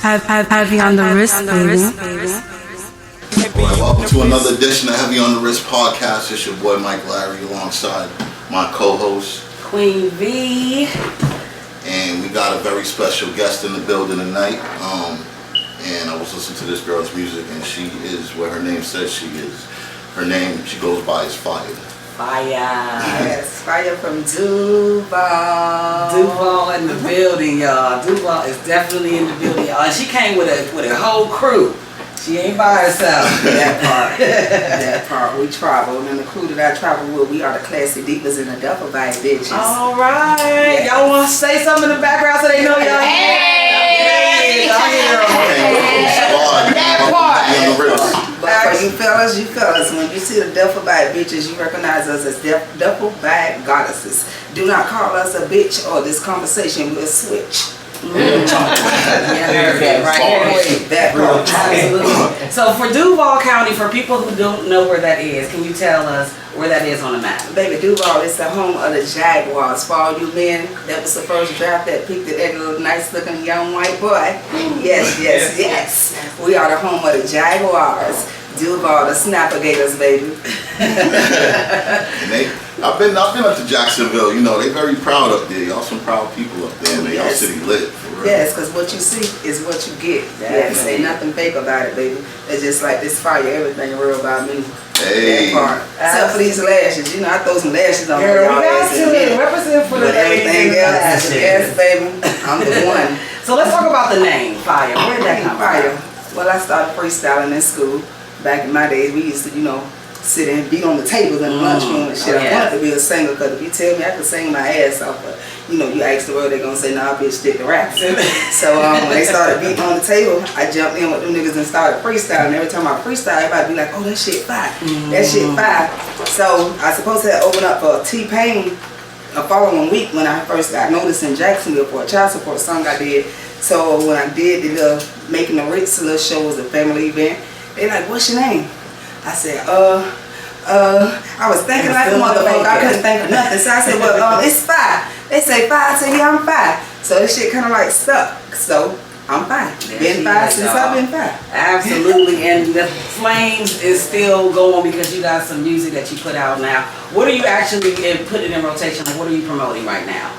Heavy on the wrist, baby. Alright, welcome to another edition of Heavy on the Wrist podcast. It's your boy Mike Larry alongside my co-host Queen V. And we got a very special guest in the building tonight. And I was listening to this girl's music and she is what her name says she is. Her name, she goes by is Fiye. Fiye. Yes, Fiye from Duval. Duval in the building, y'all. Duval is definitely in the building, y'all. And she came with a whole crew. She ain't by herself. That part. That part. We traveled, and the crew that I travel with, we are the classy divas and the duffel bag bitches. All right. Yes. Y'all want to say something in the background so they know y'all here? That part. But for you fellas, when you see the duffel bag bitches, you recognize us as duffel bag goddesses. Do not call us a bitch or this conversation will switch. Absolutely. So for Duval County, for people who don't know where that is, can you tell us where that is on the map? Baby, Duval is the home of the Jaguars. For all you men, that was the first draft that picked that little nice looking young white boy. Yes. We are the home of the Jaguars. Duval, the Snapper-gators, baby. And I've been up to Jacksonville. You know, they're very proud up there. Y'all some proud people up there. Man, y'all city lit. For real. Yes, because what you see is what you get. Yes, ain't nothing fake about it, baby. It's just like this Fire, everything real about me. Hey. That part. Except for these lashes. You know, I throw some lashes on Girl, y'all. We got to represent for the everything else. Yes, baby. I'm the one. So let's talk about the name, Fire. Where did that come from? Well, I started freestyling in school. Back in my days, we used to, sit and beat on the tables in the lunchroom and shit. I wanted to be a singer because if you tell me I could sing my ass off, but you ask the world, they're going to say, nah, bitch, stick to rap. So when they started beating on the table, I jumped in with them niggas and started freestyling. Every time I freestyle, everybody be like, oh, that shit fire. That shit fire. So I supposed to have opened up for T-Pain the following week when I first got noticed in Jacksonville for a child support song I did. So when I did the little Making the Ritz little show, was a family event, they like, what's your name? I said, I was thinking like a motherfucker. I couldn't think of nothing. So I said, well, it's Fiye. They say Fiye. I said, yeah, I'm Fiye. So this shit kind of like stuck. So I'm Fiye. Been Fiye since I've been Fiye. Absolutely. And the flames is still going because you got some music that you put out now. What are you actually putting in rotation? Like, what are you promoting right now?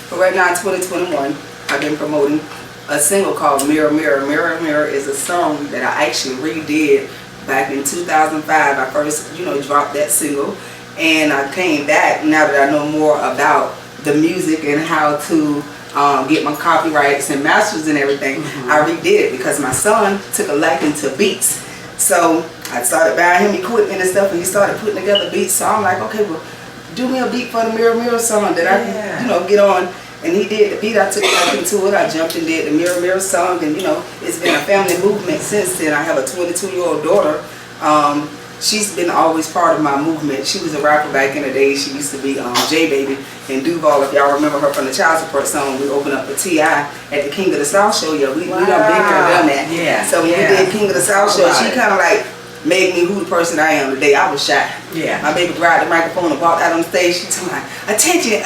But right now in 2021, I've been promoting a single called Mirror, Mirror. Mirror, Mirror is a song that I actually redid back in 2005. I first, dropped that single. And I came back now that I know more about the music and how to get my copyrights and masters and everything. I redid it because my son took a liking to beats. So I started buying him equipment and stuff, and he started putting together beats. So I'm like, okay, well, do me a beat for the Mirror, Mirror song that I can, get on. And he did the beat. I took back into it. I jumped and did the Mirror, Mirror song. And, it's been a family movement since then. I have a 22-year-old daughter. She's been always part of my movement. She was a rapper back in the day. She used to be J-Baby in Duval. If y'all remember her from the child support song, we opened up the T.I. at the King of the South show. Yeah, we done been there, done that. Yeah. So when we did King of the South show, she kind of like made me who the person I am today. I was shy. Yeah. My baby grabbed the microphone and walked out on stage. She told me, attention,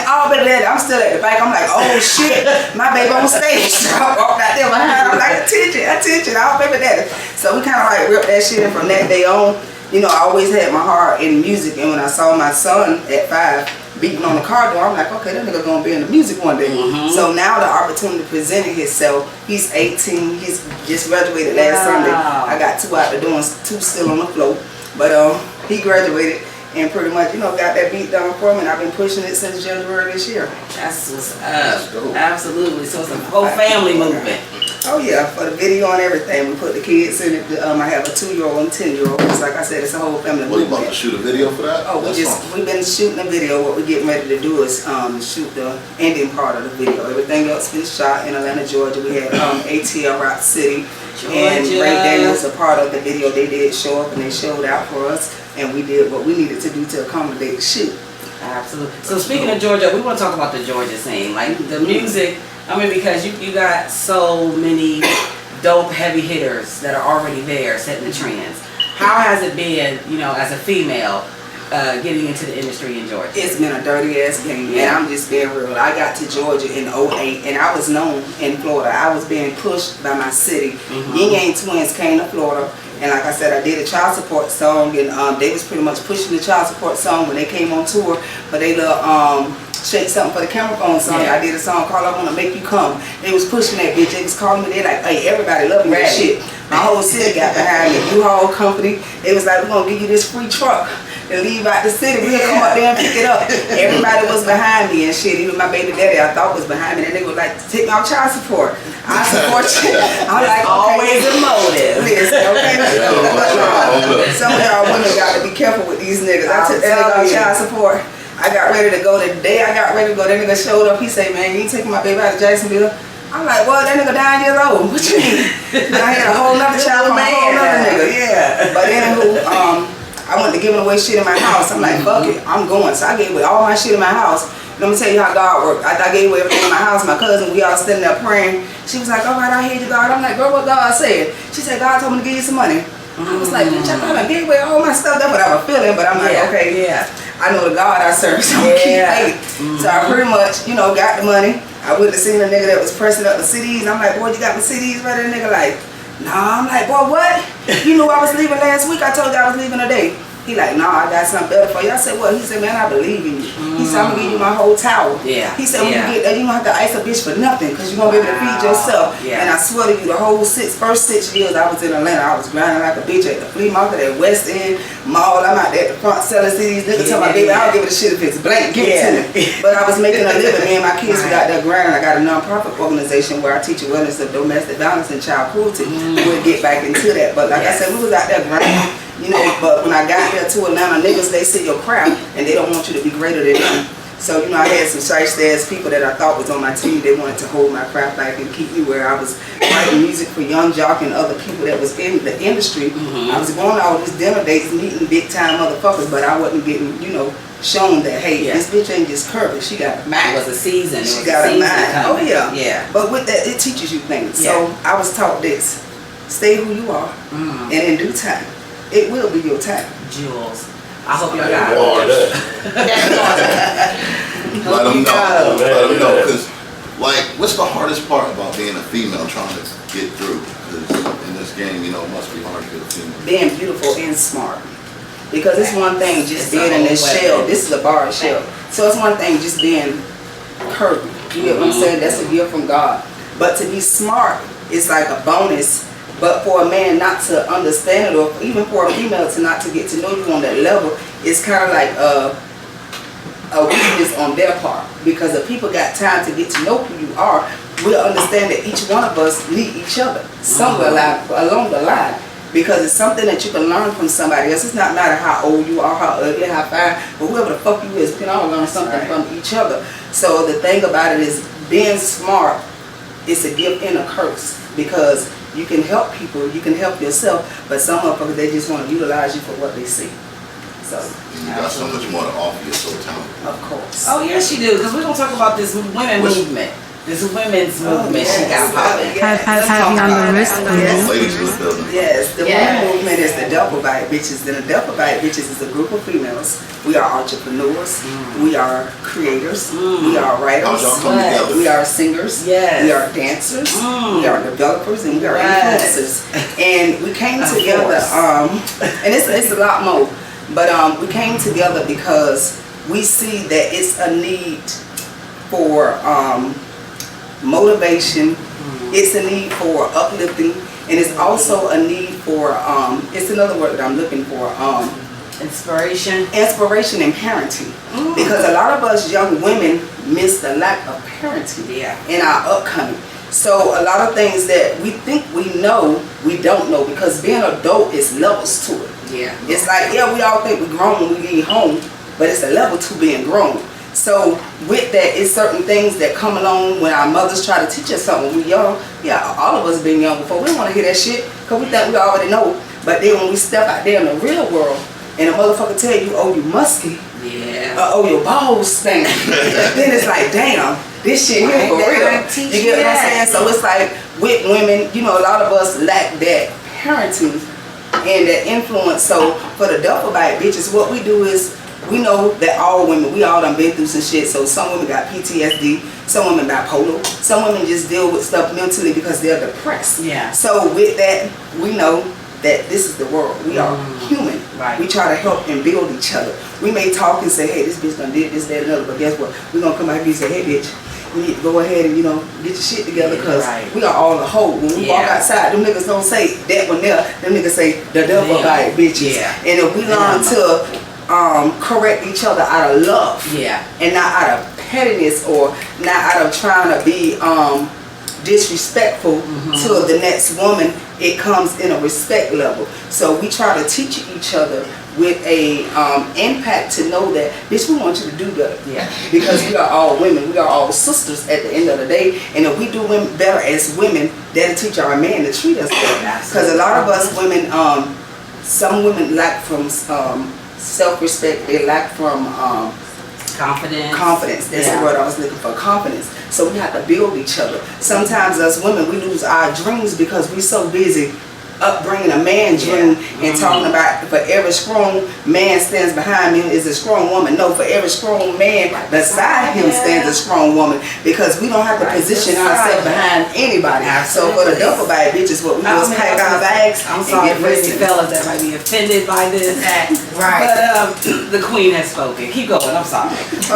all but that. I'm still at the back. I'm like, oh shit, my baby on stage. So I walked out there behind. I'm like, attention, all baby daddy. So we kind of like ripped that shit. And from that day on, I always had my heart in music. And when I saw my son at 5 beating on the car door, I'm like, okay, that nigga gonna be in the music one day. So now the opportunity presented himself. He's 18. He's just graduated last Sunday. I got 2 out the door and 2 still on the floor. But he graduated and pretty much, got that beat down for me. And I've been pushing it since January this year. That's what's up. Absolutely. So it's a whole family movement. Oh yeah, for the video and everything. We put the kids in it. I have a 2-year-old and 10-year-old. It's like I said, it's a whole family movement. What, you about to shoot a video for that? Oh, we've been shooting a video. What we're getting ready to do is shoot the ending part of the video. Everything else been shot in Atlanta, Georgia. We had ATL Rock City. Georgia. And Ray Daniels, a part of the video. They did show up and they showed out for us. And we did what we needed to do to accommodate the shoot. Absolutely. So speaking of Georgia, we want to talk about the Georgia scene. Like the music, because you got so many dope heavy hitters that are already there setting the trends. How has it been, as a female, getting into the industry in Georgia? It's been a dirty ass game, and I'm just being real. I got to Georgia in '08, and I was known in Florida. I was being pushed by my city. Ying Yang Twins came to Florida, and like I said, I did a child support song, and they was pretty much pushing the child support song when they came on tour. But they Shake Something for the Camera Phone song. I did a song called I Wanna Make You Come. They was pushing that bitch. They was calling me. They like, hey, everybody loving that shit. My whole city got behind me. U-Haul company. They was like, we're gonna give you this free truck and leave out the city. We'll come up there and pick it up. Everybody was behind me and shit. Even my baby daddy I thought was behind me. And they would like, take my child support. I support you. I'm like, always a motive. Listen, okay? Some of y'all women got to be careful with these niggas. I took that nigga on child support. I got ready to go. The day I got ready to go, that nigga showed up. He said, man, you ain't taking my baby out of Jacksonville. I'm like, well, that nigga 9 years old. What you mean? And I had a whole nother child from a whole nother nigga. Yeah. But anywho, I went to giving away shit in my house. I'm like, fuck it, I'm going. So I gave away all my shit in my house. Let me tell you how God worked. I gave away everything in my house. My cousin, we all standing there praying. She was like, all right, I hear you, God. I'm like, girl, what God said? She said, God told me to give you some money. I was like, bitch, I thought I gave away all my stuff. That's what I was feeling. But I'm like, okay, I know the God I serve, so I'm keep faith. So I pretty much, got the money. I went to see the nigga that was pressing up the CDs. And I'm like, boy, you got my CDs ready? The nigga like, nah. I'm like, boy, what? You knew I was leaving last week. I told you I was leaving today. He like, nah, I got something better for you. I said, what? He said, man, I believe in you. He said, I'm going to give you my whole towel. He said, when you get there, you don't have to ice a bitch for nothing because you're going to be able to feed yourself. And I swear to you, the whole first 6 years I was in Atlanta, I was grinding like a bitch at the flea market, at West End Mall. I'm out there at the front selling CDs. Niggas tell my baby, I don't give it a shit if it's blank. Give it to me. But I was making a living. Me and my kids, we got there grinding. I got a non-profit organization where I teach awareness of domestic violence and child cruelty. We'll get back into that. But like I said, we was out there grinding. But when I got here to Atlanta, niggas, they see your crap and they don't want you to be greater than them. So, I had some shiesty-ass people that I thought was on my team. They wanted to hold my craft back and keep me where I was writing music for Young Jock and other people that was in the industry. I was going to all these dinner dates, meeting big-time motherfuckers, but I wasn't getting, shown that, hey, this bitch ain't just curvy. She got a mind. It was a season. She got a mind. Oh, yeah. Yeah. But with that, it teaches you things. So I was taught this. Stay who you are. And in due time, it will be your time. Jules. I hope y'all got it. Let them know. Let them know. Because, what's the hardest part about being a female trying to get through? Because in this game, it must be hard to be a female. Being beautiful and smart. Because it's one thing just being in this shell. This is a bar shell. So it's one thing just being curvy. You get what I'm saying? That's a gift from God. But to be smart is like a bonus. But for a man not to understand it, or even for a female to not to get to know you on that level, it's kind of like a weakness on their part. Because if people got time to get to know who you are, we'll understand that each one of us need each other somewhere along the line. Because it's something that you can learn from somebody else. It's not matter how old you are, how ugly, how fine, but whoever the fuck you is, we can all learn something from each other. So the thing about it is being smart is a gift and a curse. Because you can help people, you can help yourself, but some motherfuckers, they just want to utilize you for what they see. So you got so much more to offer. You're so talented. Of course. Oh yes, you do. Because we're gonna talk about this women movement. This women's movement. She got popping. Have you on the wrist, baby? Ladies in the building. Yes, the women movement is the Double Bite Bitches. And the Double Bite Bitches is a group of females. We are entrepreneurs. We are creators. We are writers. How'd y'all come together? We are singers. We are dancers. We are developers, and we are influencers. And we came together. And it's a lot more. But we came together because we see that it's a need for motivation. It's a need for uplifting, and it's also a need for it's another word that I'm looking for, inspiration and parenting. Because a lot of us young women miss the lack of parenting in our upcoming. So a lot of things that we think we know, we don't know, because being an adult is levels to it. It's like, we all think we're grown when we leave home, but it's a level to being grown. So with that, it's certain things that come along when our mothers try to teach us something when we're young. All of us been young before. We don't want to hear that shit because we think we already know. But then when we step out there in the real world and a motherfucker tell you, oh, you musky, oh, your balls stink, then it's like, damn, this shit here for real. You get what I'm saying? So it's like with women, a lot of us lack that parenting and that influence. So for the duffel bag bitches, what we do is we know that all women, we all done been through some shit. So some women got PTSD, some women bipolar, some women just deal with stuff mentally because they're depressed. Yeah. So with that, we know that this is the world. We are human. Right. We try to help and build each other. We may talk and say, hey, this bitch done did this, that, and other, but guess what? We're gonna come back here and say, hey, bitch, you need to go ahead and, get your shit together, because we are all a whole. When we walk outside, them niggas don't say that one there. Them niggas say the devil bite bitches. Yeah. And if we learn to correct each other out of love, and not out of pettiness, or not out of trying to be disrespectful to the next woman, it comes in a respect level. So we try to teach each other with a impact to know that, bitch, we want you to do better. Yeah. Because we are all women, we are all sisters at the end of the day, and if we do better as women, that'll teach our men to treat us better. Because a lot of us women, some women lack from self-respect, they lack from confidence. That's the word I was looking for, confidence. So we have to build each other. Sometimes as women, we lose our dreams because we're so busy upbringing a man's dream and talking about, for every strong man stands behind me is a strong woman. No, for every strong man beside him stands a strong woman, because we don't have to position ourselves behind anybody. So for the duffel bag bitches, what we do is pack our bags I'm and sorry get for any ready. fellas that might be offended by this. But the queen has spoken. Keep going. I'm sorry. It's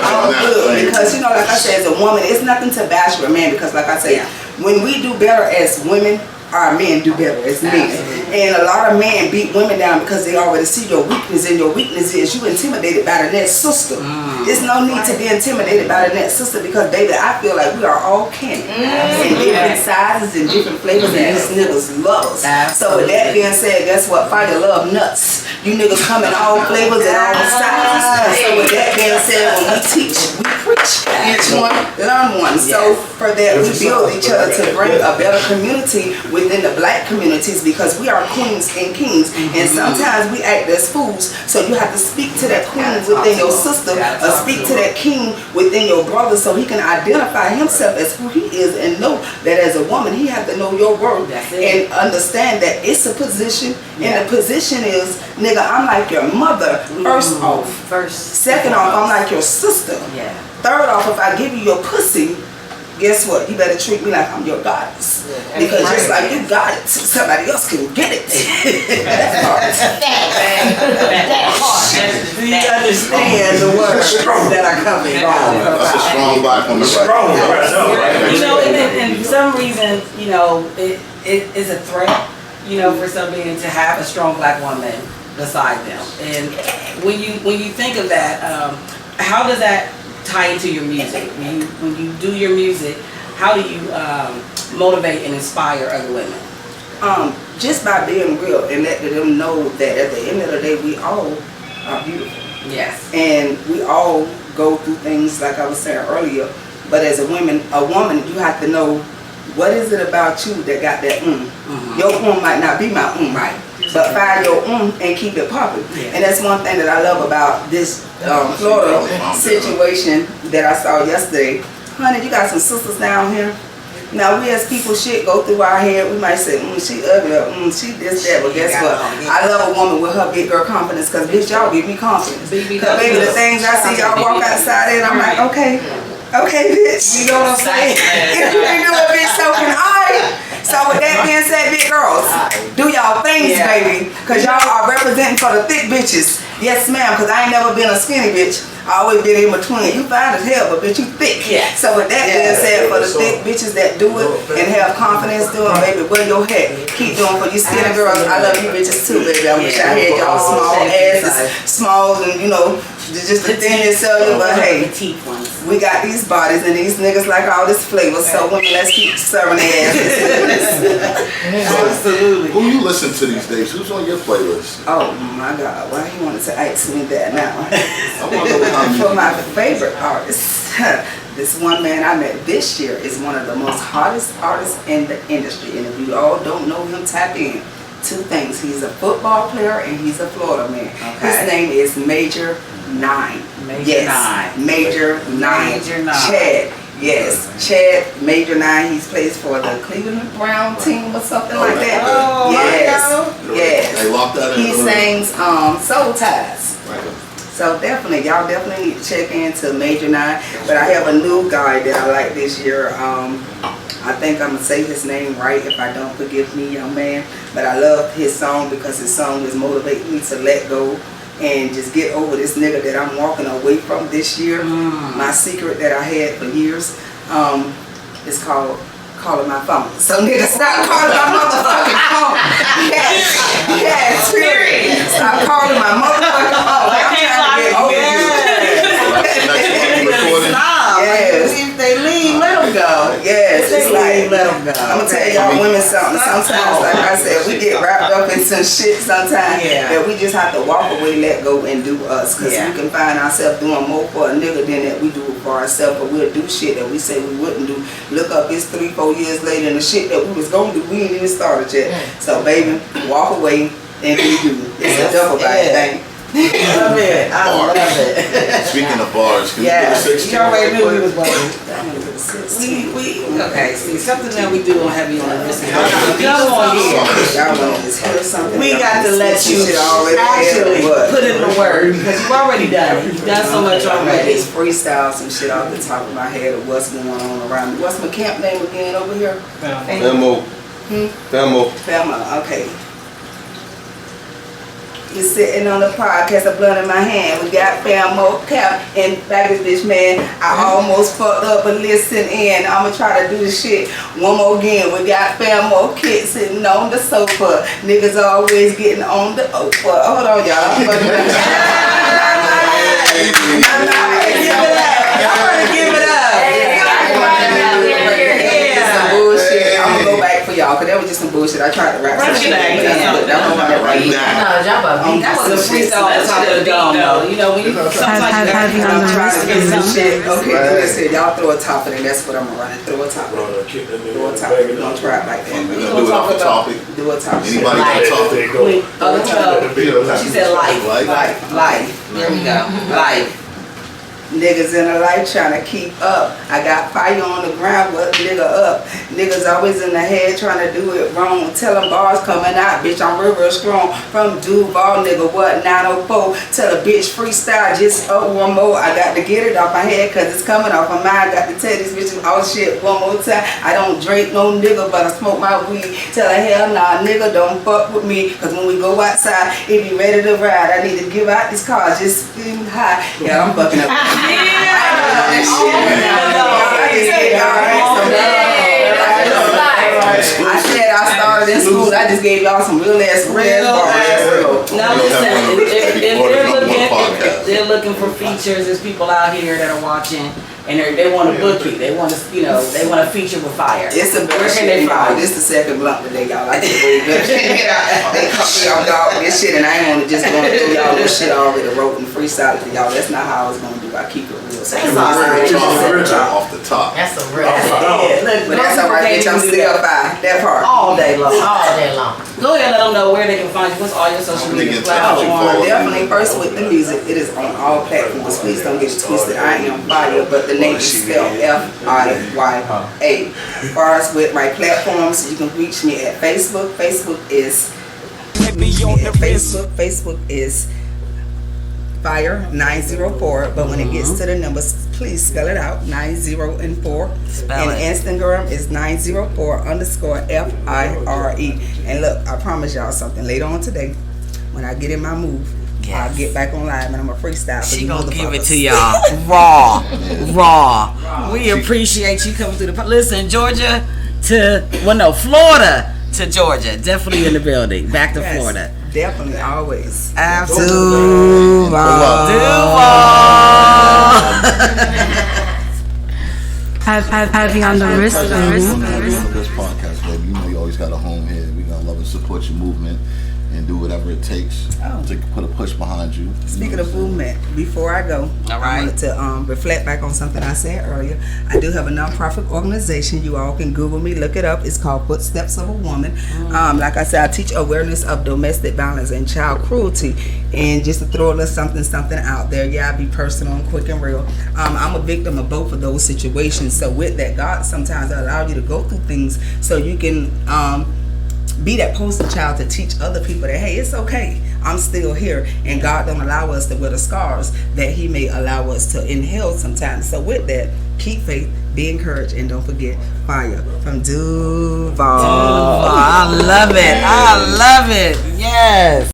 all good, because like I said, as a woman, it's nothing to bash with a man, because like I said, when we do better as women, our men do better as men. And a lot of men beat women down because they already see your weakness, and your weakness is you intimidated by the next sister. There's no need to be intimidated by the next sister, because baby, I feel like we are all candy in different sizes and different flavors, and these niggas love us. So with that being said, guess what? Fiye love nuts. You niggas come in all flavors and all sizes. So with that being said, when we teach, we preach. Each one learn one. So for that, we build each other to bring a better community within the black communities, because we are queens and kings, and sometimes we act as fools. So you have to speak to that queen within your sister, or speak to that king within your brother, so he can identify himself as who he is, and know that as a woman, he has to know your worth and understand that it's a position, and the position is, nigga, I'm like your mother, first off. Second off, I'm like your sister. Third off, if I give you your pussy, guess what? You better treat me like I'm your goddess. Because just like you got it, somebody else can get it. That part. Do you understand the words that are coming? That's a strong black woman right there. And for some reason, it is a threat, for some men to have a strong black woman beside them. And when you think of that, how does that tie into your music? When you do your music, how do you motivate and inspire other women? Just by being real and letting them know that at the end of the day, we all are beautiful. Yes. And we all go through things, like I was saying earlier. But as a woman, you have to know, what is it about you that got that Your might not be my right. But find your and keep it popping. And that's one thing that I love about this Florida situation that I saw yesterday. Honey, you got some sisters down here. Now we as people shit go through our head. We might say, she ugly, she this, that. But guess what? I love a woman with her big girl confidence, because bitch, y'all give me confidence. Because baby, the things I see y'all walk outside and I'm like, okay, bitch. You know what I'm saying? If you can do it, bitch, so can I. So with that being said, big girls, do y'all things, baby, because y'all are representing for the thick bitches. Yes, ma'am, because I ain't never been a skinny bitch. I always been in between. You fine as hell, but bitch, you thick. So with that being said, for the thick bitches that do it and have confidence doing, baby, wear your hat. Keep doing. For you skinny girls, I love you bitches too, baby. I wish I had y'all small asses, small and, just the thinness cellular, but hey, we got these bodies and these niggas like all this flavor, so women, let's keep serving their asses. Absolutely. Who you listen to these days? Who's on your playlist? Oh my God, why he wanted to ask me that now? For my favorite artist, this one man I met this year is one of the most hottest artists in the industry, and if you all don't know him, tap in. Two things: he's a football player and he's a Florida man. His name is Major 9. Major 9. Chad. Yes, Chad Major 9. He's plays for the Cleveland Brown team or something like that. Oh, Yes. They locked that in. He sings Soul Ties. Right. So definitely, y'all definitely need to check into Major 9. But I have a new guy that I like this year. I think I'm gonna say his name right. If I don't, forgive me, young man. But I love his song because his song is motivating me to let go and just get over this nigga that I'm walking away from this year. My secret that I had for years is called calling my phone. So nigga, stop calling my motherfucking phone. Yes, period. Stop calling my motherfucking phone. I'm trying to get over this. Yes. If they leave, let them go. Yes, it's like, let them go. I'm gonna tell y'all women something. Sometimes, like I said, we get wrapped up in some shit sometimes that we just have to walk away, let go, and do us. Because we can find ourselves doing more for a nigga than that we do for ourselves. But we'll do shit that we say we wouldn't do. Look up, it's 3-4 years later, and the shit that we was gonna do, we ain't even started yet. So, baby, walk away and do you. It's a double bad thing. Love it. I love it. Speaking of bars, can Yeah, you get a 16? you already knew we was waiting. Okay, see, something that we do on Heavy on the Wrist. Come on here. Y'all want to just hear something? We got to let you actually put in the word because you've already done it. You've done so much already. Just freestyle some shit off the top of my head of what's going on around me. What's my camp name again over here? Thelma, okay. You're sitting on the podcast, a blunt in my hand. We got Famo Cap and back this bitch, man. I almost fucked up, but listen in. I'ma try to do this shit one more again. We got Famo Kid sitting on the sofa. Niggas always getting on the Oprah. Hold on, y'all. I'm fucking Give it up. I'm gonna give it up. Some bullshit. I'm gonna go back for y'all, cause that was just some bullshit. I tried to rap some shit. Right now. That was a freestyle on top of the dome, though. You know, when you sometimes you gotta try to get some shit. Okay, listen, y'all throw a top of it. That's what I'm gonna run. Throw a top of it. Throw a top of it. Don't try it like that. We're gonna do it off the topic. Do a top. Anybody got a topic? She said life. Life. There we go. Life. Niggas in the life trying to keep up. I got fire on the ground, what nigga up? Niggas always in the head trying to do it wrong. Tell them bars coming out, bitch, I'm real strong. From Duval, nigga, what, 904? Tell a bitch freestyle, just up one more. I got to get it off my head, cause it's coming off my mind. Got to tell these bitches all shit one more time. I don't drink no nigga, but I smoke my weed. Tell her hell nah, nigga, don't fuck with me. Cause when we go outside, it be ready to ride. I need to give out these cars, just feeling high. Yeah, I'm fucking up. I said I started in school. I just gave y'all some real ass bars. Now listen, if they're looking for features, there's people out here that are watching and they want to book you. They want to, they want to feature with fire. It's a Where can they find? This the second blunt today, y'all. I just way better. They cut me off y'all this shit, and I ain't want to just go through y'all this shit I already wrote and freestyle to y'all. That's not how I was gonna do. I keep it real. So That's all right. Off the top. That's a real but that's alright, bitch. I'm still fine. That part. All day long. all day long. Go ahead and let them know where they can find you. What's all your social media platforms? Definitely first with the music. It is on all platforms. Please don't get it twisted. I am Fiye, but the name is spelled F-I-Y-A. As far as with my platforms, you can reach me at Facebook. Facebook is Fire 904, but when it gets to the numbers, please spell it out 90 and 4. Spell and it. Instagram is 904_FIRE. And look, I promise y'all something. Later on today, when I get in my move, I'll get back on live and I'm a freestyle. She gonna give it to y'all raw. We appreciate you coming through the. Listen, Georgia to Florida to Georgia. Definitely in the building. Back to Florida. Definitely, always. Absolutely. Heavy on the wrist, baby. This podcast, baby. You know you always got a home here. We gonna love and support your movement. and do whatever it takes to put a push behind you. Speaking of movement, before I go, I wanted to reflect back on something I said earlier. I do have a nonprofit organization. You all can Google me, look it up. It's called Footsteps of a Woman. Like I said, I teach awareness of domestic violence and child cruelty. And just to throw a little something out there, I be personal and quick and real. I'm a victim of both of those situations. So with that, God sometimes allows you to go through things so you can be that poster child to teach other people that, hey, it's okay, I'm still here, and God don't allow us to wear the scars that He may allow us to inhale sometimes. So with that, keep faith, be encouraged, and don't forget Fiye from Duval. I love it. I love it. Yes.